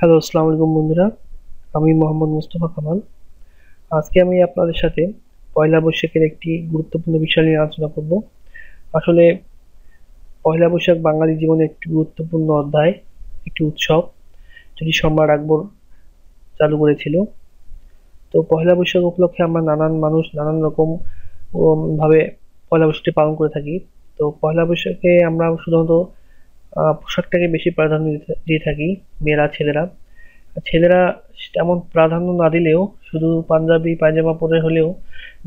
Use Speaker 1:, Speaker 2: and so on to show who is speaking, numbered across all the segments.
Speaker 1: Hello, আসসালামু আলাইকুম বন্ধুরা। আমি মোহাম্মদ মুস্তফা কামাল। আজকে আমি আপনাদের সাথে পয়লা বৈশাখের একটি গুরুত্বপূর্ণ বিষয় নিয়ে আলোচনা করব। আসলে পয়লা বৈশাখ বাঙালি জীবনে একটি গুরুত্বপূর্ণ অধ্যায়, একটি উৎসব, যেটি সম্রাট আকবর চালু করেছিল। তো পয়লা বৈশাখ উপলক্ষে আমরা নানান মানুষ নানান রকম ভাবে পয়লা বৈশাখটি পালন করে থাকি। তো পয়লা বৈশাখে আমরা সাধারণত পোশাকটাকে বেশি প্রাধান্য দিয়ে থাকি, মেয়েরা ছেলেরা। ছেলেরা তেমন প্রাধান্য না দিলেও শুধু পাঞ্জাবি পায়জামা পরে হলেও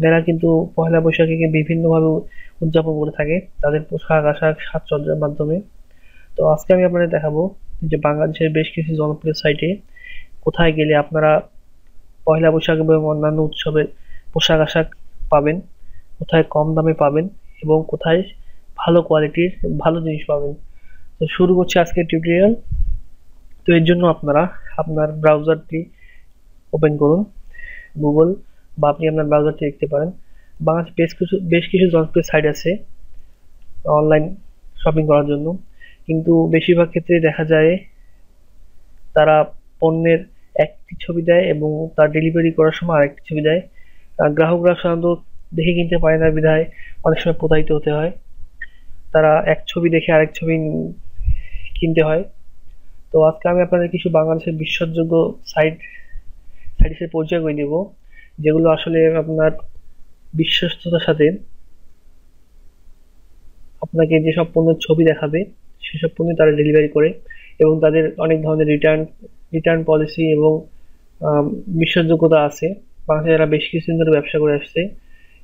Speaker 1: মেয়েরা কিন্তু পয়লা বৈশাখীকে বিভিন্নভাবে উদযাপন করে থাকে তাদের পোশাক আশাক সাজসজ্জার মাধ্যমে। তো আজকে আমি আপনাদের দেখাবো যে বাংলাদেশের বেশ কিছু জনপ্রিয় সাইটে কোথায় গেলে আপনারা পয়লা বৈশাখ এবং অন্যান্য উৎসবের পোশাক আশাক পাবেন, কোথায় কম দামে পাবেন এবং কোথায় ভালো কোয়ালিটির ভালো জিনিস পাবেন। তো শুরু করছি আজকের টিউটোরিয়াল। তো এর জন্য আপনারা আপনার ব্রাউজারটি ওপেন করুন, গুগল, বা আপনি আপনার ব্রাউজারটি দেখতে পারেন। বাংলাদেশে বেশ কিছু জনপ্রিয় সাইট আছে অনলাইন শপিং করার জন্য, কিন্তু বেশিরভাগ ক্ষেত্রে দেখা যায় তারা পণ্যের একটি ছবি দেয় এবং তার ডেলিভারি করার সময় আরেকটি ছবি দেয়। গ্রাহকরা সাধারণত দেখে কিনতে পারে না বিধায় অনেক সময় প্রতারিত হতে হয়। তারা এক ছবি দেখে আরেক ছবি কিনতে হয়। তো আজকে আমি আপনাদের কিছু বাংলাদেশের বিশ্বাসযোগ্য সাইট সাইটের পরিচয় করে দেব, যেগুলো আসলে আপনার বিশ্বস্ততার সাথে আপনাকে যেসব পণ্যের ছবি দেখাবে সেসব পণ্য তারা ডেলিভারি করে, এবং তাদের অনেক ধরনের রিটার্ন রিটার্ন পলিসি এবং আম, বিশ্বাসযোগ্যতা আছে। বাংলাদেশে এরা বেশ কিছুদিন ধরে ব্যবসা করে আসছে।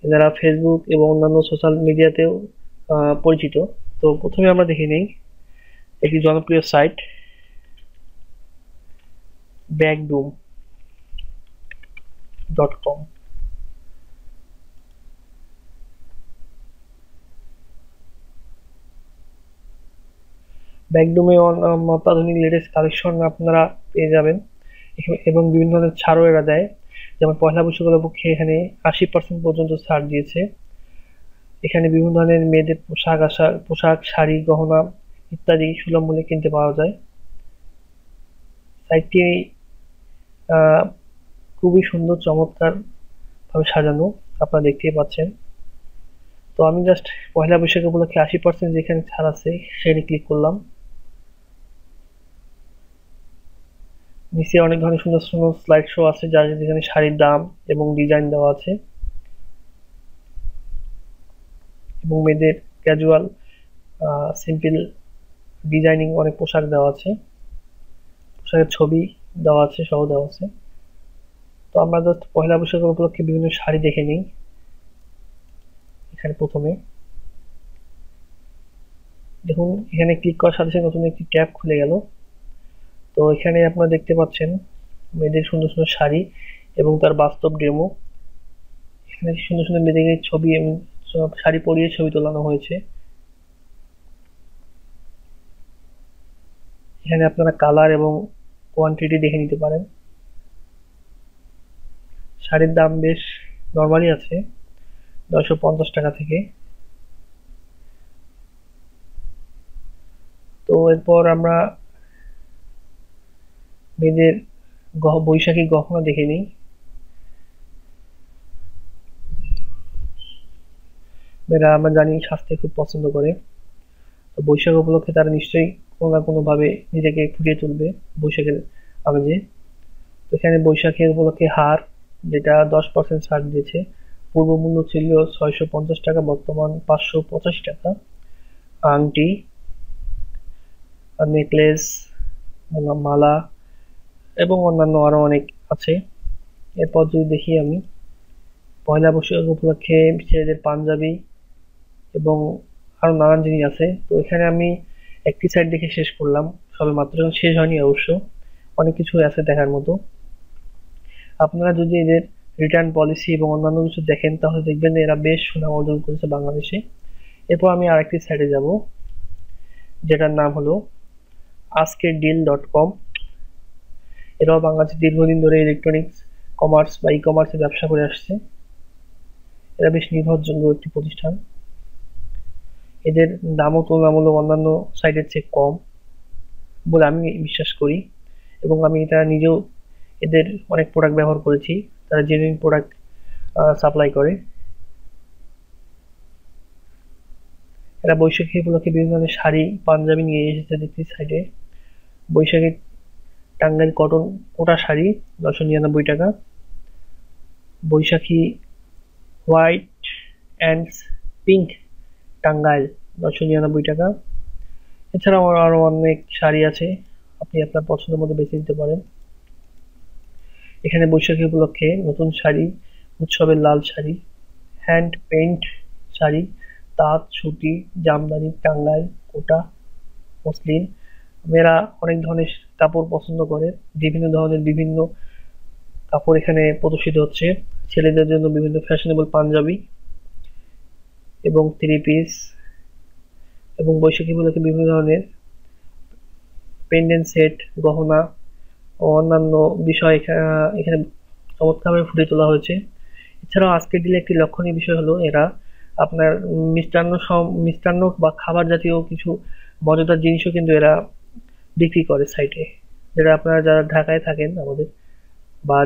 Speaker 1: এনারা ফেসবুক এবং অন্যান্য সোশ্যাল মিডিয়াতেও পরিচিত। তো প্রথমে আমরা দেখে নেই একটি জনপ্রিয় সাইট, ব্যাগডুম.com। ব্যাগডুমে অত্যাধুনিক লেটেস্ট কালেকশন আপনারা পেয়ে যাবেন এবং বিভিন্ন ধরনের ছাড়ও এরা দেয়। যেমন পয়লা বৈশাখ উপলক্ষে এখানে 80% পর্যন্ত ছাড় দিয়েছে। এখানে বিভিন্ন ধরনের মেয়েদের পোশাক, শাড়ি, গহনা ইত্যাদি সুলভ মূল্যে কিনতে পাওয়া যায়। সাইটটি আহ, খুবই সুন্দর, চমৎকার ভাবে সাজানো, আপনারা দেখতেই পাচ্ছেন। তো আমি জাস্ট পয়লা বৈশাখ উপলক্ষে 80% যেখানে ছাড় আছে সেখানে ক্লিক করলাম। নিচে অনেক ধরনের সুন্দর সুন্দর স্লাইড শো আছে, যার যেখানে শাড়ির দাম এবং ডিজাইন দেওয়া আছে, এবং মেয়েদের ক্যাজুয়াল সিম্পল ডিজাইনিং অনেক পোশাক দেওয়া আছে, পোশাকের ছবি দেওয়া আছে, সহ দেওয়া আছে। তো আমরা জাস্ট পয়লা বৈশাখ উপলক্ষে বিভিন্ন শাড়ি দেখে নিই। এখানে প্রথমে দেখুন, এখানে ক্লিক করার সাথে সাথে নতুন একটি ট্যাব খুলে গেল। তো এখানে আপনারা দেখতে পাচ্ছেন মেয়েদের সুন্দর সুন্দর শাড়ি এবং তার বাস্তব ডেমো। এখানে সুন্দর সুন্দর মেয়েদের ছবি এবং সব শাড়ি পরিয়ে ছবি তোলানো হয়েছে। এখানে আপনারা কালার এবং কোয়ান্টিটি দেখে নিতে পারেন। শাড়ির দাম বেশ নর্মালি আছে, 950 টাকা থেকে। তো এরপর আমরা মেয়েদের বৈশাখী গহনা দেখে নিই। মেয়েরা আমরা জানি স্বাস্থ্য খুব পছন্দ করে। তো বৈশাখ উপলক্ষে তারা নিশ্চয়ই কোনো না কোনো ভাবে নিজেকে ফুটিয়ে তুলবে বৈশাখের আমেজে। তো এখানে বৈশাখের উপলক্ষে হার, যেটা 10% ছাড় দিয়েছে। পূর্ব মূল্য ছিল 650 টাকা, বর্তমান 585 টাকা। আংটি, নেকলেস, মালা এবং অন্যান্য আরো অনেক আছে। এরপর যদি দেখি আমি পয়লা বৈশাখ উপলক্ষে ছেলেদের পাঞ্জাবি এবং আরো নানান জিনিস আছে। তো এখানে আমি একটি সাইড দেখে শেষ করলাম, সবে মাত্র, শেষ হয়নি অবশ্য, অনেক কিছু আছে দেখার মতো। আপনারা যদি এদের রিটার্ন পলিসি এবং অন্যান্য কিছু দেখেন তাহলে দেখবেন যে এরা বেশ সুনাম অর্জন করেছে বাংলাদেশে। এরপর আমি আরেকটি সাইটে যাব, যেটার নাম হলো আজকেরডিল.com। এরাও বাংলাদেশে দীর্ঘদিন ধরে ইলেকট্রনিক্স কমার্স বা ই কমার্সে ব্যবসা করে আসছে। এরা বেশ নির্ভরযোগ্য একটি প্রতিষ্ঠান। এদের দামও তুলনামূলক অন্যান্য সাইটের চেয়ে কম বলে আমি বিশ্বাস করি, এবং আমি এটা নিজেও এদের অনেক প্রোডাক্ট ব্যবহার করেছি। তারা জেনুইন প্রোডাক্ট সাপ্লাই করে। এরা বৈশাখী উপলক্ষে বিভিন্ন ধরনের শাড়ি, পাঞ্জাবি নিয়ে এসেছে দেখছি সাইডে। বৈশাখী টাঙ্গাইল কটন কোটা শাড়ি 999 টাকা। বৈশাখী হোয়াইট অ্যান্ড পিঙ্ক টাঙ্গাইল 999 টাকা। এছাড়াও আরো অনেক শাড়ি আছে, আপনি আপনার পছন্দের মতো বেছে নিতে পারেন। এখানে বৈশাখী উপলক্ষে নতুন শাড়ি, উৎসবের লাল শাড়ি, হ্যান্ড পেইন্ট শাড়ি, তাঁত, সুতি, জামদানি, টাঙ্গাইল, কোটা, মসলিন। মেয়েরা অনেক ধরনের কাপড় পছন্দ করে, বিভিন্ন ধরনের বিভিন্ন কাপড় এখানে প্রদর্শিত হচ্ছে। ছেলেদের জন্য বিভিন্ন ফ্যাশনেবল পাঞ্জাবি এবং থ্রি পিস, এবং বৈশাখী উপলক্ষে বিভিন্ন ধরনের পেন্ডেন্ট সেট, গহনা ও অন্যান্য বিষয় এখানে চমৎকারভাবে ফুটিয়ে তোলা হয়েছে। এছাড়াও আজকের দিনে একটি লক্ষণীয় বিষয় হলো এরা আপনার মিষ্টান্ন বা খাবার জাতীয় কিছু মজাদার জিনিসও কিন্তু এরা বিক্রি করে সাইটে, যেটা আপনারা যারা ঢাকায় থাকেন আমাদের বা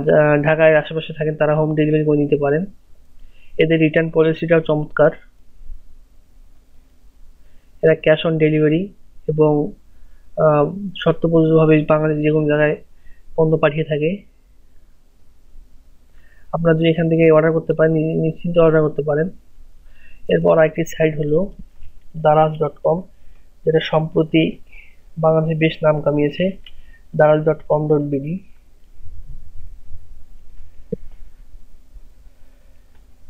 Speaker 1: ঢাকায় আশেপাশে থাকেন তারা হোম ডেলিভারি করে নিতে পারেন। এদের রিটার্ন পলিসিটাও চমৎকার। এরা ক্যাশ অন ডেলিভারি এবং শর্তপ্রযোজ্যভাবে বাংলাদেশের যে কোনো জায়গায় পণ্য পাঠিয়ে থাকে। আপনারা যদি এখান থেকে অর্ডার করতে পারেন, নিশ্চিন্তে অর্ডার করতে পারেন। এরপর আরেকটি সাইট হলো daraz.com, যেটা সম্প্রতি বাংলাদেশে বেশ নাম কামিয়েছে, daraz.com.bd।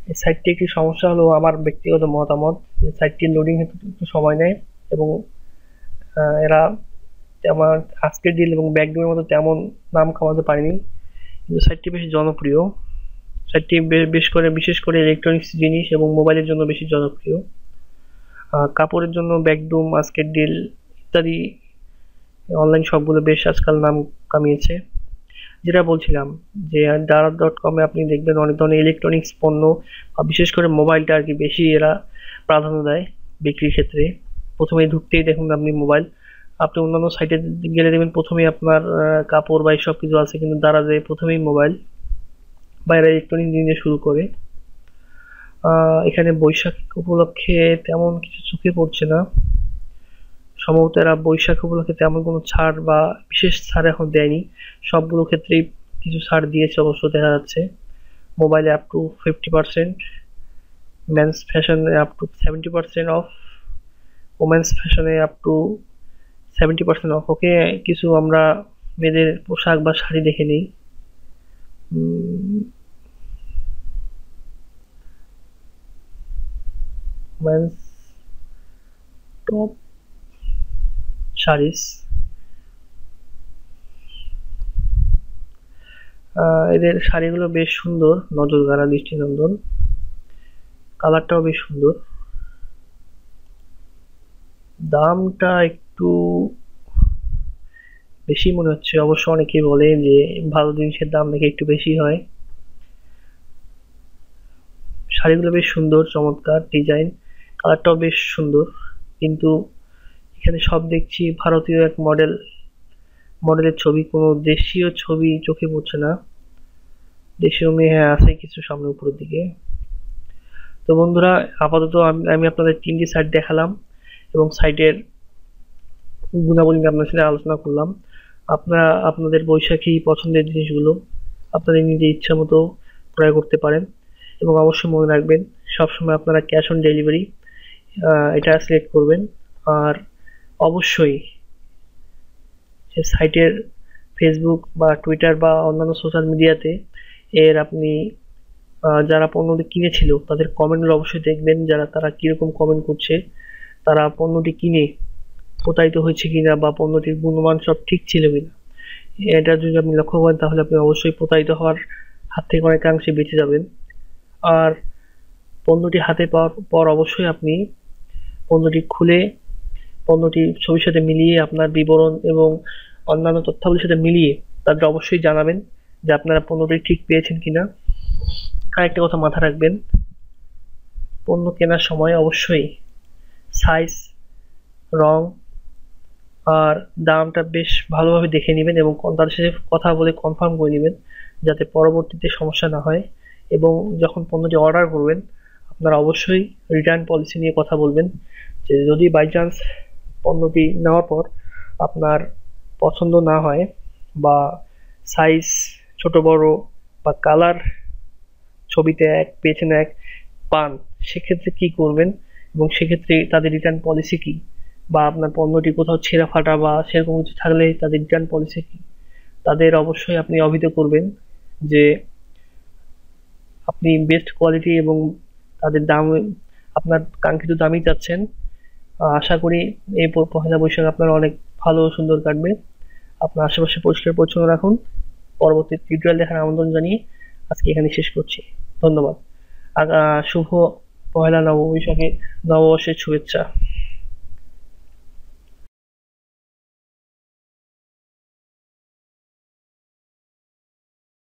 Speaker 1: এই সাইটটি একটি সমস্যা হলো আমার ব্যক্তিগত মতামত, যে সাইটটি লোডিং হতে একটু সময় নেয় এবং এরা আমার আজকের ডিল এবং ব্যাকডোরের মতো তেমন নাম কামাতে পারেনি, কিন্তু সাইটটি বেশি জনপ্রিয়। সাইটটি বিশেষ করে ইলেকট্রনিক্স জিনিস এবং মোবাইলের জন্য বেশি জনপ্রিয়। কাপড়ের জন্য ব্যাকডুম, আজকের ডিল ইত্যাদি অনলাইন শপগুলো বেশ আজকাল নাম কামিয়েছে। যেটা বলছিলাম যে daraz.com-এ আপনি দেখবেন অনেক ধরনের ইলেকট্রনিক্স পণ্য, বিশেষ করে মোবাইলটা আর কি বেশি এরা প্রাধান্য দেয় বিক্রির ক্ষেত্রে। প্রথমেই ঢুকতেই দেখুন আপনি মোবাইল, আপনি অন্যান্য সাইটে গেলে দেখবেন প্রথমেই আপনার কাপড় বা সব কিছু আছে, কিন্তু দারাজে প্রথমেই মোবাইল বা এরা ইলেকট্রনিক জিনিস শুরু করে। এখানে বৈশাখ উপলক্ষে তেমন কিছু চোখে পড়ছে না, সম্ভবত এরা বৈশাখ উপলক্ষে তেমন কোনো ছাড় বা বিশেষ ছাড় এখন দেয়নি। সবগুলো ক্ষেত্রেই কিছু ছাড় দিয়েছে অবশ্য দেখা যাচ্ছে। মোবাইলে আপ টু 50%, মেন্স ফ্যাশনে আপ টু 70% অফ, ওমেন্স ফ্যাশনে আপ টু 70% অফ। ওকে, কিছু আমরা মেয়েদের পোশাক বা শাড়ি দেখে নিই। মেন্স টপ শাড়িস, এদের শাড়িগুলো বেশ সুন্দর, নজর কাড়া, দৃষ্টিনন্দন, কালারটাও বেশ সুন্দর। দামটা একটু বেশি মনে হচ্ছে, অবশ্য অনেকেই বলে যে ভালো জিনিসের দাম নাকি একটু বেশি হয়। শাড়িগুলো বেশ সুন্দর, চমৎকার ডিজাইন, কালারটাও বেশ সুন্দর, কিন্তু এখানে সব দেখছি ভারতীয় এক মডেলের ছবি, কোনো দেশীয় ছবি চোখে পড়ছে না। দেশীয় মেয়ে হ্যাঁ আছে কিছু সামনে উপরের দিকে। তো বন্ধুরা, আপাতত আমি আপনাদের 3টি সাইট দেখালাম এবং সাইটের গুণাবলী নিয়ে আপনার সাথে আলোচনা করলাম। আপনারা আপনাদের বৈশাখী পছন্দের জিনিসগুলো আপনাদের নিজের ইচ্ছা মতো ক্রয় করতে পারেন, এবং অবশ্যই মনে রাখবেন সবসময় আপনারা ক্যাশ অন ডেলিভারি এটা সিলেক্ট করবেন। আর অবশ্যই সে সাইটের ফেসবুক বা টুইটার বা অন্যান্য সোশ্যাল মিডিয়াতে আপনি যারা পণ্যটি কিনেছিল তাদের কমেন্টগুলো অবশ্যই দেখবেন, তারা কিরকম কমেন্ট করছে, তারা পণ্যটি কিনে প্রতারিত হয়েছে কিনা বা পণ্যটির গুণমান সব ঠিক ছিল কিনা। এটা যদি আপনি লক্ষ্য করেন তাহলে আপনি অবশ্যই প্রতারিত হওয়ার হাত থেকে অনেকাংশে বেঁচে যাবেন। আর পণ্যটি হাতে পাওয়ার পর অবশ্যই আপনি পণ্যটি খুলে পণ্যটি ছবির সাথে মিলিয়ে আপনার বিবরণ এবং অন্যান্য তথ্যাবলীর সাথে মিলিয়ে তাদের অবশ্যই জানাবেন যে আপনারা পণ্যটি ঠিক পেয়েছেন কিনা। আরেকটা কথা মাথায় রাখবেন, পণ্য কেনার সময় অবশ্যই সাইজ, রং, আর দামটা বেশ ভালোভাবে দেখে নেবেন এবং তাদের সাথে কথা বলে কনফার্ম করে নেবেন, যাতে পরবর্তীতে সমস্যা না হয়। এবং যখন পণ্যটি অর্ডার করবেন, আপনারা অবশ্যই রিটার্ন পলিসি নিয়ে কথা বলবেন, যে যদি বাই চান্স পণ্যটি নেওয়ার পর আপনার পছন্দ না হয়, বা সাইজ ছোট বড়, বা কালার ছবিতে এক পেয়েছেন এক পান, সেক্ষেত্রে কি করবেন, এবং সেক্ষেত্রে তাদের রিটার্ন পলিসি কি, বা আপনার পণ্যটি কোথাও ছেঁড়া ফাটা বা সেরকম কিছু থাকলে তাদের রিটার্ন পলিসি কি, তাদের অবশ্যই আপনি অবহিত করবেন যে আপনি বেস্ট কোয়ালিটি এবং তাদের দাম, আপনার কাঙ্ক্ষিত দামই চাচ্ছেন। আশা করি এই পহেলা বৈশাখ আপনার অনেক ভালো ও সুন্দর কাটবে। আপনার আশেপাশে পরিষ্কার পরিচ্ছন্ন রাখুন। পরবর্তী টিউটোরিয়াল দেখার আমন্ত্রণ জানিয়ে আজকে এখানে শেষ করছি। ধন্যবাদ। শুভ পহেলা নববৈশাখে, নববর্ষের শুভেচ্ছা।